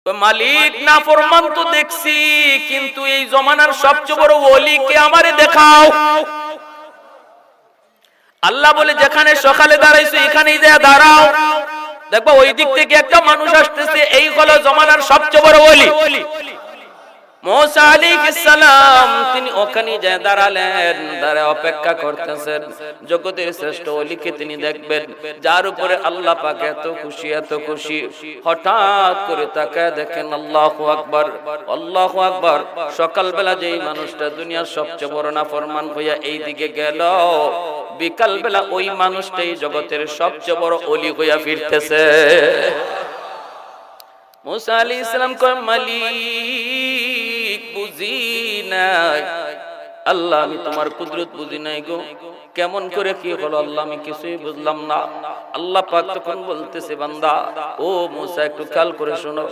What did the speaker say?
মালিক নাফরমান তো দেখছি, কিন্তু এই জমানার সবচেয়ে বড় ওলিকে আমারে দেখাও। আল্লাহ বলে যেখানে সকালে দাঁড়াইছো এখানেই যা দাঁড়াও, দেখবা ওই দিক থেকে একটা মানুষ আসতেছে, এই হলো জমানার সবচেয়ে বড় ওলি। মুসা আলাইহিস সালাম তিনি ওখানে যায় দাঁড়ালেন, দাঁড়ায় অপেক্ষা করতেছেন জগতের শ্রেষ্ঠ ওলিকে তিনি দেখবেন, যার উপরে আল্লাহ পাক এত খুশি এত খুশি। হঠাৎ করে তাকায় দেখেন আল্লাহু আকবার, আল্লাহু আকবার। সকালবেলা যেই মানুষটা দুনিয়ার সবচেয়ে বড় নাফরমান হইয়া এই দিকে গেল, বিকাল বেলা ওই মানুষটাই জগতের সবচেয়ে বড় ওলি হইয়া ফিরতেছে। মুসা আলাইহিস সালাম কয়, মালিক বুঝি নাই, আল্লাহ আমি তোমার কুদরত বুঝি নাই গো, কেমন করে কি হলো আল্লাহ আমি কিছুই বুঝলাম না। আল্লাহ পাক তখন বলতেছে, বান্দা ও মুসা একটু খেয়াল করে শোনো,